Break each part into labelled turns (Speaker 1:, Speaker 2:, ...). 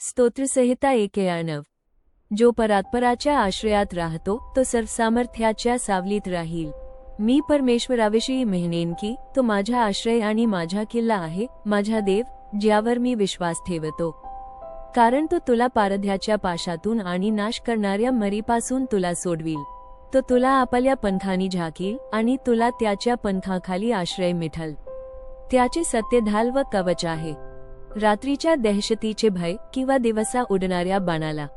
Speaker 1: स्तोत्रसंहिता 91. जो परात्पराच्या आश्रयात राहतो तो सर्वसामर्थ्याच्या सावलीत राहील. मी परमेश्वराविषयी म्हणेन की तो माझा आश्रय आणि माझा किल्ला आहे, माझा देव, ज्यावर मी विश्वास ठेवतो. कारण तो तुला पारध्याच्या पाशातून आणि नाश करणाऱ्या मरीपासून तुला सोडविल. तो तुला आपल्या पंखानी झाकील आणि तुला त्याच्या पंखाखाली आश्रय मिळेल. त्याचे सत्य ढाल व कवच आहे. रात्रीच्या दहशतीचे भय किंवा दिवसा उडणाऱ्या बाणाला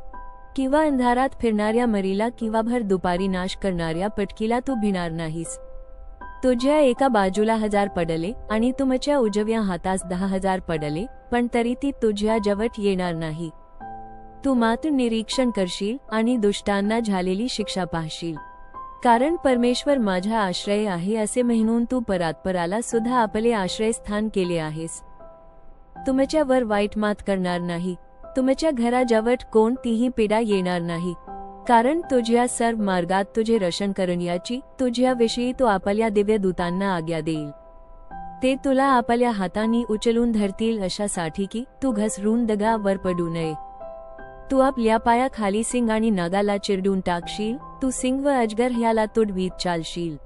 Speaker 1: किंवा अंधारात फिरणाऱ्या मरीला किंवा भर दुपारी नाश करणाऱ्या पटकीला तू भिणार नाहीस. तुझ्या एका बाजूला 1000 पडले आणि तुमच्या उजव्या हातास 10,000 पडले, पण तरी ती तुझ्या जवळ येणार नाही. तू मात्र निरीक्षण करशील आणि दुष्टांना झालेली शिक्षा पाहशील. कारण परमेश्वर माझा आश्रय आहे असे म्हणून तू परात्पराला सुद्धा आपले आश्रयस्थान केले आहेस. तुमच्यावर वाईट मात करणार नाही, तुमच्या घराजवळ कोणतीही पीडा येणार नाही. कारण तुझ्या सर्व मार्गात तुझे रक्षण करण्याची तुझ्याविषयी तो आपल्या दिव्य दूतांना आज्ञा देईल. ते तुला आपल्या हातांनी उचलून धरतील अशासाठी की तू घसरून दगावर पडू नये. तू आपल्या पायाखाली सिंग आणि नागाला चिरडून टाकशील, तू सिंग व अजगर ह्याला तुडवीत चालशील.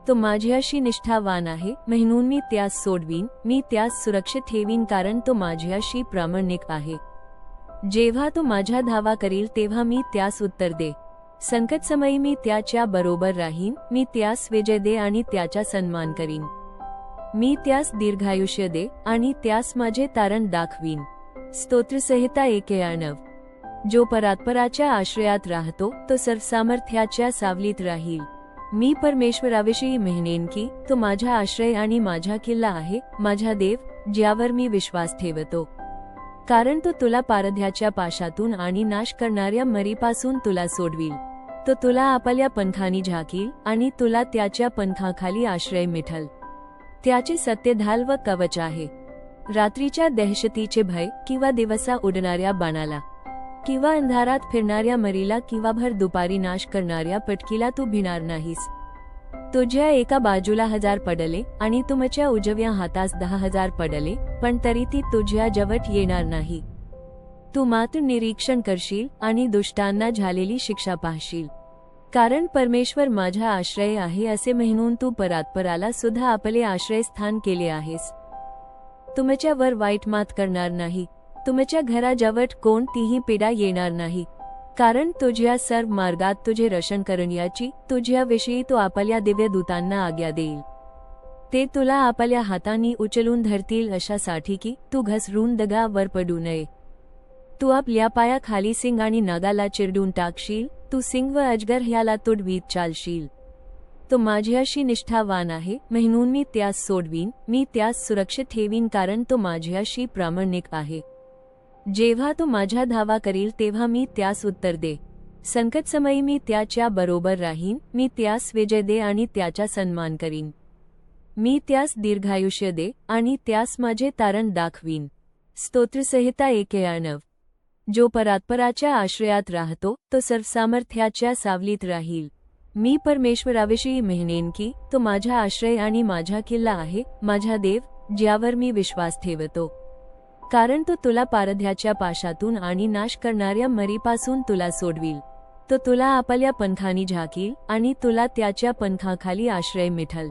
Speaker 1: तो माझ्याशी निष्ठावान आहे म्हणून मी त्यास सोडवीन, मी त्यास सुरक्षित ठेवीन कारण तो माझ्याशी प्रामाणिक आहे. जेव्हा तो माझ्या धावा करील तेव्हा मी त्यास उत्तर दे. संकटसमयी मी त्याच्या बरोबर राहीन, मी त्यास विजय दे आणि त्याचा सन्मान करीन. मी त्यास दीर्घायुष्य दे आणि त्यास माझे तारण दाखवीन. स्तोत्रसंहिता 91. जो परात्पराच्या आश्रयात राहतो तो सर्वसामर्थ्याच्या सावलीत राहील. मी परमेश्वराविषयी म्हणेन की तो माझा आश्रय आणि माझा किल्ला आहे, माझा देव, ज्यावर मी विश्वास ठेवतो. कारण तो तुला पारध्याच्या पाशातून आणि नाश करणाऱ्या मरीपासून तुला सोडविल. तो तुला आपल्या पंखानी झाकील आणि तुला त्याच्या पंखाखाली आश्रय मिळेल. त्याचे सत्य ढाल व कवच आहे. रात्रीच्या दहशतीचे भय किंवा दिवसा उडणाऱ्या बाणाला किंवा अंधारात फिरणाऱ्या मरीला किंवा भर दुपारी नाश करणाऱ्या पटकीला तू भिणार नाहीस. तुझ्या एका बाजूला 1000 पडले आणि तुमच्या उजव्या हातास 10,000 पडले, पण तरी ती तुझ्या जवळ येणार नाही. तू मात्र निरीक्षण करशील आणि दुष्टांना झालेली शिक्षा पाहशील. कारण परमेश्वर माझा आश्रय आहे असे म्हणून तू परात्पराला सुद्धा आपले आश्रयस्थान केले आहेस. तुमच्यावर वाईट मात करणार नाही, तुमच्या घराजवळ कोणतीही पीडा येणार नाही. कारण तुझ्या सर्व मार्गात तुझे रक्षण करण्याची तुझ्याविषयी तो आपल्या दिव्य दूतांना आज्ञा देईल. ते तुला आपल्या हातांनी उचलून धरतील अशासाठी की तू घसरून दगावर पडू नये. तू आपल्या पायाखाली सिंग आणि नागाला चिरडून टाकशील, तू सिंग व अजगर ह्याला तुडवीत चालशील. तो माझ्याशी निष्ठावान आहे म्हणून मी त्यास सोडवीन, मी त्यास सुरक्षित ठेवीन कारण तो माझ्याशी प्रामाणिक आहे. जेव्हा तो माझ्या धावा करील तेव्हा मी त्यास उत्तर दे. संकटसमयी मी त्याच्या बरोबर राहीन, मी त्यास विजय दे आणि त्याचा सन्मान करीन. मी त्यास दीर्घायुष्य दे आणि त्यास माझे तारण दाखवीन. स्तोत्रसंहिता 91. जो परात्पराच्या आश्रयात राहतो तो सर्वसामर्थ्याच्या सावलीत राहील. मी परमेश्वराविषयी म्हणेन की तो माझा आश्रय आणि माझा किल्ला आहे, माझा देव, ज्यावर मी विश्वास ठेवतो. कारण तो तुला पारध्याच्या पाशातून आणि नाश करणाऱ्या मरीपासून तुला सोडविल. तो तुला आपल्या पंखानी झाकील आणि तुला त्याच्या पंखाखाली आश्रय मिळेल.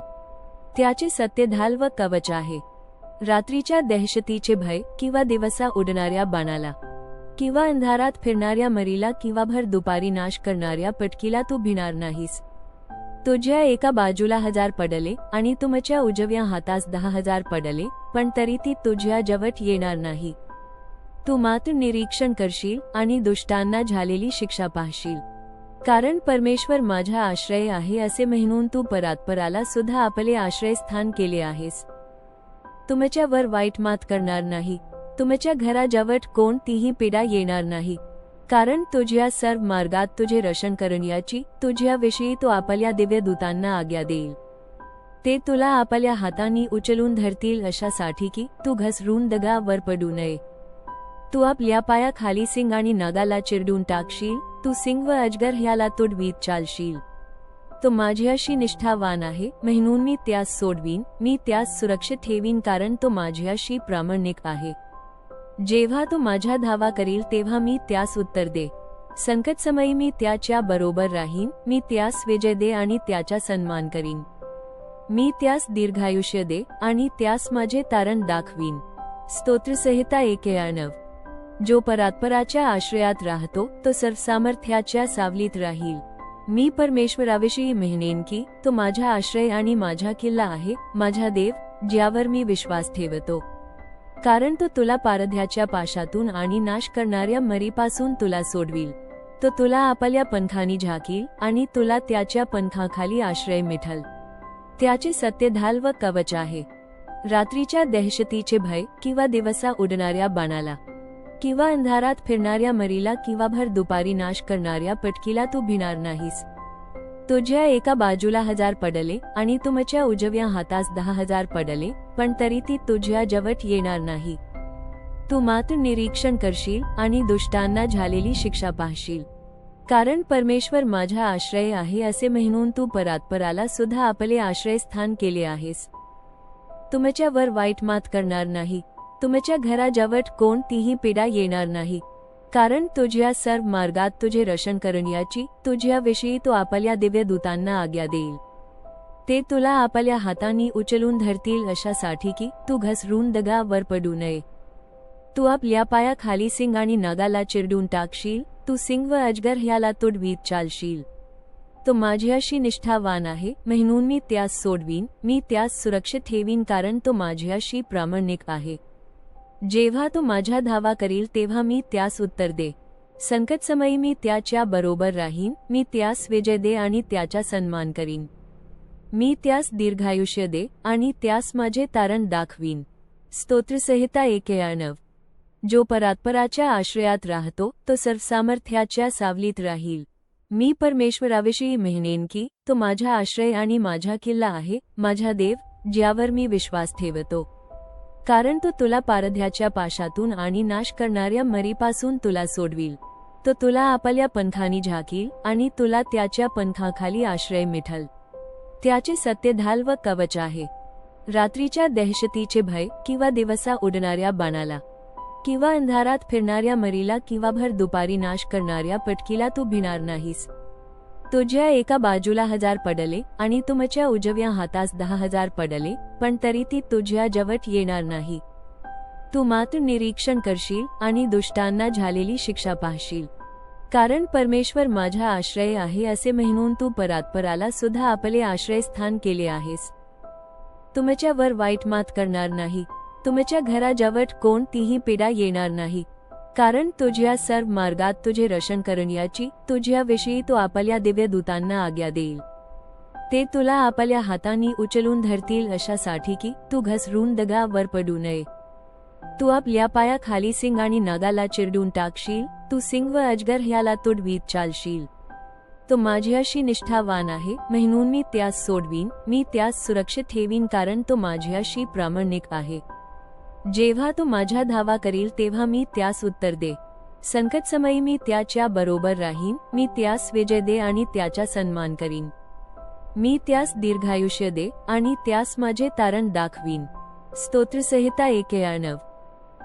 Speaker 1: त्याचे सत्य ढाल व कवच आहे. रात्रीच्या दहशतीचे भय किंवा दिवसा उडणाऱ्या बाणाला किंवा अंधारात फिरणाऱ्या मरीला किंवा भर दुपारी नाश करणाऱ्या पटकीला तू भिणार नाहीस. तुझ्या एका बाजूला 1000 पडले आणि तुमच्या उजव्या हातास 10,000 पडले, पण तरी ती तुझ्या जवळ येणार नाही. तू मात्र निरीक्षण करशील आणि दुष्टांना झालेली शिक्षा पाहशील. कारण परमेश्वर माझा आश्रय आहे असे म्हणून तू परात्पराला सुद्धा आपले आश्रयस्थान केले आहेस. तुमच्यावर वाईट मात करणार नाही, तुमच्या घराजवळ कोणतीही पीडा येणार नाही. कारण तुझ्या सर्व मार्गात तुझे रक्षण करण्याची तुझ्याविषयी तो आपल्या दिव्य दूतांना आज्ञा देईल. ते तुला आपल्या हातांनी उचलून धरतील अशासाठी की तू घसरून दगावर पडू नये. तू आपल्या पायाखाली सिंग आणि नागाला चिरडून टाकशील, तू सिंग व अजगर ह्याला तुडवीत चालशील. तो माझ्याशी निष्ठावान आहे म्हणून मी त्यास सोडवीन, मी त्यास सुरक्षित ठेवीन कारण तो माझ्याशी प्रामाणिक आहे. जेव्हा तो माझ्या धावा करील तेव्हा मी त्यास उत्तर दे. संकटसमयी मी त्याच्या बरोबर राहीन. मी त्यास विजय दे आणि त्याचा सन्मान करीन. मी त्यास दीर्घायुष्य दे आणि त्यास माझे तारण दाखवीन. स्तोत्रसंहिता 91. जो परात्पराच्या आश्रयात राहतो तो सर्वसामर्थ्याच्या सावलीत राहील. मी परमेश्वराविषयी म्हणेन की तो माझा आश्रय आणि माझा किल्ला आहे, माझा देव, ज्यावर मी विश्वास ठेवतो. कारण तो तुला पारध्याच्या पाशातून आणि नाश करणाऱ्या मरीपासून तुला सोडविल. तो तुला आपल्या पंखानी झाकील आणि तुला त्याच्या पंखाखाली आश्रय मिळेल. त्याचे सत्य ढाल व कवच आहे. रात्रीच्या दहशतीचे भय किंवा दिवसा उडणाऱ्या बाणाला किंवा अंधारात फिरणाऱ्या मरीला किंवा भर दुपारी नाश करणाऱ्या पटकीला तू भिणार नाहीस. तुझ्या एका बाजूला 1000 पडले आणि तुमच्या उजव्या हातास 10,000 पडले, पण तरी ती तुझ्या जवळ येणार नाही. तू मात्र निरीक्षण करशील आणि दुष्टांना झालेली शिक्षा पाहशील. कारण परमेश्वर माझा आश्रय आहे असे म्हणून तू परात्पराला सुद्धा आपले आश्रयस्थान केले आहेस. तुमच्यावर वाईट मात करणार नाही. तुमच्या घराजवळ कोणतीही पीडा येणार नाही. कारण तुझ्या सर्व मार्गात तुझे रक्षण करण्याची तुझ्याविषयी तो आपल्या दिव्य दूतांना आज्ञा देईल. ते तुला आपल्या हातांनी उचलून धरतील अशासाठी की तू घसरून दगावर पडू नये. तू आपल्या पायाखाली सिंग आणि नागाला चिरडून टाकशील. तू सिंग व अजगर ह्याला तुडवीत चालशील. तो माझ्याशी निष्ठावान आहे म्हणून मी त्यास सोडवीन. मी त्यास सुरक्षित ठेवीन कारण तो माझ्याशी प्रामाणिक आहे. जेव्हा तो माझ्या धावा करील तेव्हा मी त्यास उत्तर दे. संकटसमयी मी त्याच्या बरोबर राहीन. मी त्यास विजय दे आणि त्याचा सन्मान करीन. मी त्यास दीर्घायुष्य दे आणि त्यास माझे तारण दाखवीन. स्तोत्रसंहिता 91. जो परात्पराच्या आश्रयात राहतो तो सर्वसामर्थ्याच्या सावलीत राहील. मी परमेश्वराविषयी म्हणेन की तो माझा आश्रय आणि माझा किल्ला आहे, माझा देव, ज्यावर मी विश्वास ठेवतो. कारण तो तुला पारध्याच्या पाशातून आणि नाश करणाऱ्या मरीपासून तुला सोडविल. तो तुला आपल्या पंखानी झाकील आणि तुला त्याच्या पंखाखाली आश्रय मिळेल. त्याचे सत्य ढाल व कवच आहे. रात्रीच्या दहशतीचे भय किंवा दिवसा उडणाऱ्या बाणाला किंवा अंधारात फिरणाऱ्या मरीला किंवा भर दुपारी नाश करणाऱ्या पटकीला तू भिणार नाहीस. तुझ्या एका बाजूला 1000 पडले आणि तुमच्या उजव्या हातास 10,000 पडले, पण तरी ती तुझ्या जवळ येणार नाही. तू मात्र निरीक्षण करशील आणि दुष्टांना झालेली शिक्षा पाहशील. कारण परमेश्वर माझा आश्रय आहे असे म्हणून तू परात्पराला सुद्धा आपले आश्रयस्थान केले आहेस. तुमच्यावर वाईट मात करणार नाही. तुमच्या घराजवळ कोणतीही पीडा येणार नाही. कारण तुझ्या सर्व मार्गात तुझे रक्षण करण्याची तुझ्याविषयी तो आपल्या दिव्य दूतांना आज्ञा देईल. ते तुला आपल्या हातांनी उचलून धरतील अशासाठी की तू घसरून दगावर पडू नये. तू आपल्या पायाखाली सिंग आणि नागाला चिरडून टाकशील. तू सिंग व अजगर ह्याला तुडवीत चालशील. तो माझ्याशी निष्ठावान आहे म्हणून मी त्यास सोडवीन. मी त्यास सुरक्षित ठेवीन कारण तो माझ्याशी प्रामाणिक आहे. जेव्हा तो माझ्या धावा करील तेव्हा मी त्यास उत्तर दे. संकटसमयी मी त्याच्या बरोबर राहीन. मी त्यास विजय दे आणि त्याचा सन्मान करीन. मी त्यास दीर्घायुष्य दे आणि त्यास माझे तारण दाखवीन. स्तोत्रसंहिता 91.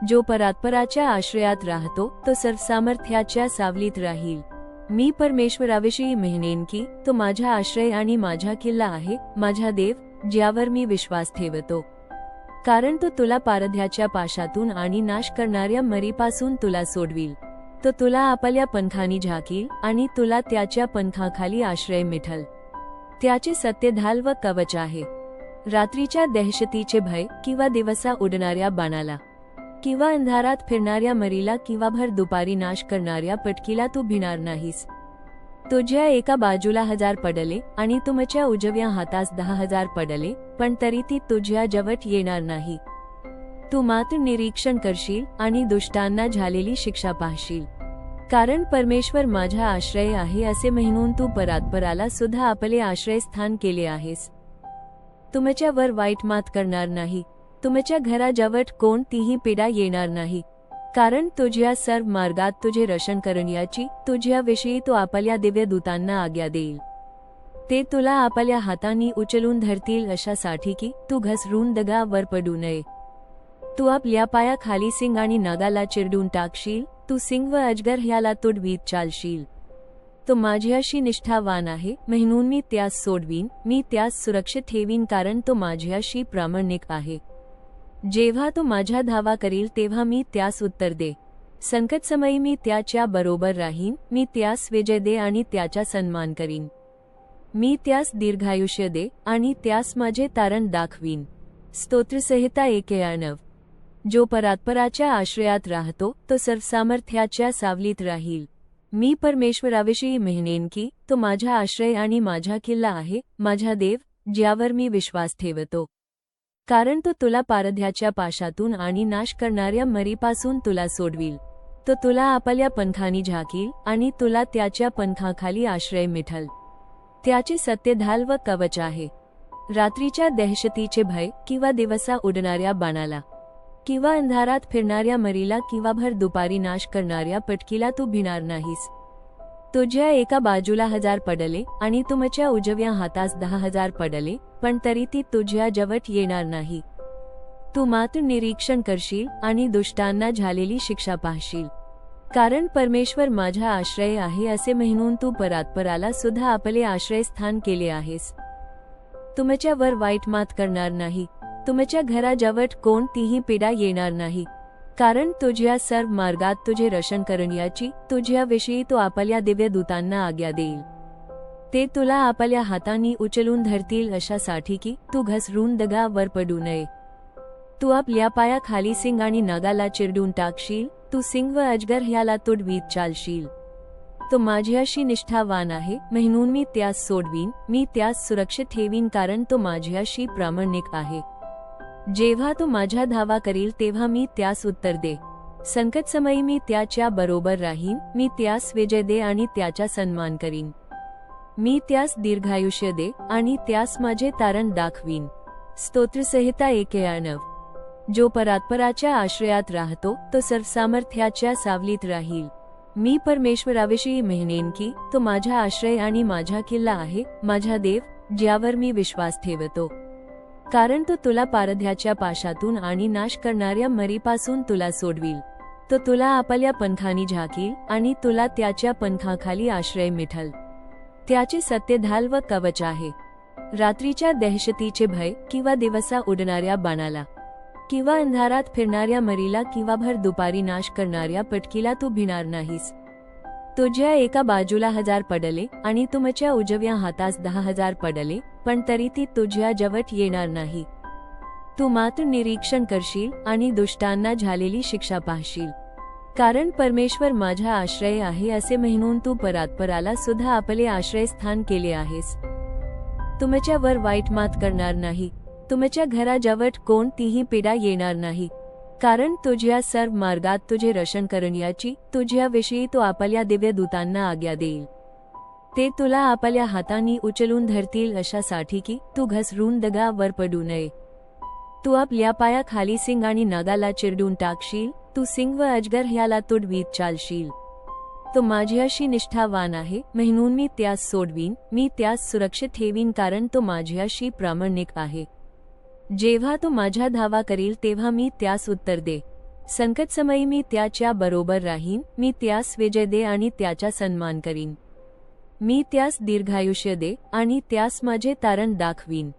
Speaker 1: जो परात्पराच्या आश्रयात राहतो तो सर्वसामर्थ्याच्या सावलीत राहील. मी परमेश्वराविषयी म्हणेन की तो माझा आश्रय आणि माझा किल्ला आहे, माझा देव, ज्यावर मी विश्वास ठेवतो. कारण तो तुला पारध्याच्या पाशातून आणि नाश करणाऱ्या मरीपासून तुला सोडविल. तो तुला आपल्या पंखानी झाकील आणि तुला त्याच्या पंखाखाली आश्रय मिळेल. त्याचे सत्य ढाल व कवच आहे. रात्रीच्या दहशतीचे भय किंवा दिवसा उडणाऱ्या बाणाला किंवा अंधारात फिरणाऱ्या मरीला किंवा भर दुपारी नाश करणाऱ्या पटकीला तू भिणार नाहीस. तुझ्या एका बाजूला 1000 पडले आणि तुमच्या उजव्या हातास 10,000 पडले, पण तरी ती तुझ्या जवळ येणार नाही. तू मात्र निरीक्षण करशील आणि दुष्टांना झालेली शिक्षा पाहशील. कारण परमेश्वर माझा आश्रय आहे असे म्हणून तू परात्पराला सुद्धा आपले आश्रयस्थान केले आहेस. तुमच्यावर वाईट मात करणार नाही. तुमच्या घराजवळ कोणतीही पीडा येणार नाही. कारण तुझ्या सर्व मार्गात तुझे रक्षण करण्याची तुझ्याविषयी तो आपल्या दिव्य दूतांना आज्ञा देईल. ते तुला आपल्या हातांनी उचलून धरतील अशासाठी की तू घसरून दगावर पडू नये. तू आपल्या पायाखाली सिंग आणि नागाला चिरडून टाकशील, तू सिंग व अजगर ह्याला तुडवीत चालशील. तो माझ्याशी निष्ठावान आहे, म्हणून मी त्यास सोडवीन, मी त्यास सुरक्षित ठेवीन, कारण तो माझ्याशी प्रामाणिक आहे. जेव्हा तो माझा धावा करील तेव्हा मी त्यास उत्तर दे. संकटसमयी मी त्याच्या बरोबर राहीन, मी त्यास विजय दे आणि त्याचा सन्मान करीन. मी त्यास दीर्घायुष्य दे आणि त्यास माझे तारण दाखवीन. स्तोत्रसंहिता 91. जो परात्पराच्या आश्रयात राहतो तो सर्वसामर्थ्याच्या सावलीत राहील. मी परमेश्वराविषयी म्हणेन की तो माझा आश्रय आणि माझा किल्ला आहे, माझा देव, ज्यावर मी विश्वास ठेवतो. कारण तो तुला पारध्याच्या पाशातून आणि नाश करणाऱ्या मरीपासून तुला सोडविल. तो तुला आपल्या पंखांनी झाकील आणि तुला त्याच्या पंखाखाली आश्रय मिळेल. त्याचे सत्य ढाल व कवच आहे. रात्रीच्या दहशतीचे भय किंवा दिवसा उडणाऱ्या बाणाला किंवा अंधारात फिरणाऱ्या मरीला किंवा भर दुपारी नाश करणाऱ्या पटकीला तू भिणार नाहीस. तुझ्या एका बाजूला 1000 पडले आणि तुमच्या उजव्या हातास 10,000 पडले, पण तरी ती तुझ्या जवळ येणार नाही. तू मात्र निरीक्षण करशील आणि दुष्टांना झालेली शिक्षा पाहशील. कारण परमेश्वर माझा आश्रय आहे असे म्हणून तू परात्पराला सुद्धा आपले आश्रयस्थान केले आहेस. तुमच्यावर वाईट मात करणार नाही, तुमच्या घराजवळ कोणतीही पीडा येणार नाही. कारण तुझ्या सर्व मार्गात तुझे रक्षण करण्याची तुझ्याविषयी तो आपल्या दिव्य दूतांना आज्ञा देईल. ते तुला आपल्या हातांनी उचलून धरतील अशासाठी की तू घसरून दगावर पडू नये. तू आपल्या पायाखाली सिंग आणि नागाला चिरडून टाकशील, तू सिंग व अजगर ह्याला तुडवीत चालशील. तो माझ्याशी निष्ठावान आहे, म्हणून मी त्यास सोडवीन, मी त्यास सुरक्षित ठेवीन, कारण तो माझ्याशी प्रामाणिक आहे. जेव्हा तो माझा धावा करील तेव्हा मी त्यास उत्तर दे. संकटसमयी मी त्याच्या बरोबर राहीन, मी त्यास विजय दे आणि त्याचा सन्मान करीन. मी त्यास दीर्घायुष्य दे आणि त्यास माझे तारण दाखवीन. स्तोत्रसंहिता 91. जो परात्पराच्या आश्रयात राहतो तो सर्वसामर्थ्याच्या सावलीत राहील. मी परमेश्वराविषयी म्हणेन की तो माझा आश्रय आणि माझा किल्ला आहे, माझा देव, ज्यावर मी विश्वास ठेवतो. कारण तो तुला पारध्याच्या पाशातून आणि नाश करणाऱ्या मरीपासून तुला सोडविल. तो तुला आपल्या पंखांनी झाकील आणि तुला त्याच्या पंखाखाली आश्रय मिळेल. त्याचे सत्य ढाल व कवच आहे. रात्रीच्या दहशतीचे भय किंवा दिवसा उडणाऱ्या बाणाला किंवा अंधारात फिरणाऱ्या मरीला किंवा भर दुपारी नाश करणाऱ्या पटकीला तू भिणार नाहीस. तुझ्या एका बाजूला 1000 पडले आणि तुमच्या उजव्या हातास 10,000 पडले, पण तरी ती तुझ्या जवळ येणार नाही. तू मात्र निरीक्षण करशील आणि दुष्टांना झालेली शिक्षा पाहशील. कारण परमेश्वर माझा आश्रय आहे असे म्हणून तू परात्पराला सुद्धा आपले आश्रयस्थान केले आहेस. तुमच्यावर वाईट मात करणार नाही, तुमच्या घराजवळ कोणतीही पीडा येणार नाही. कारण तुझ्या सर्व मार्गात तुझे रक्षण करण्याची तुझ्याविषयी तो आपल्या दिव्य दूतांना आज्ञा देईल. ते तुला आपल्या हातांनी उचलून धरतील अशासाठी की तू घसरून दगावर पडू नये. तू आपल्या पायाखाली सिंग आणि नागाला चिरडून टाकशील, तू सिंग व अजगर ह्याला तुडवीत चालशील. तो माझ्याशी निष्ठावान आहे, म्हणून मी त्यास सोडवीन, मी त्यास सुरक्षित ठेवीन, कारण तो माझ्याशी प्रामाणिक आहे. जेव्हा तो माझा धावा करील तेव्हा मी त्यास उत्तर दे. संकटसमयी मी त्याच्या बरोबर राहीन, मी त्यास विजय दे आणि त्याचा सन्मान करीन. मी त्यास दीर्घायुष्य दे आणि त्यास माझे तारण दाखवीन.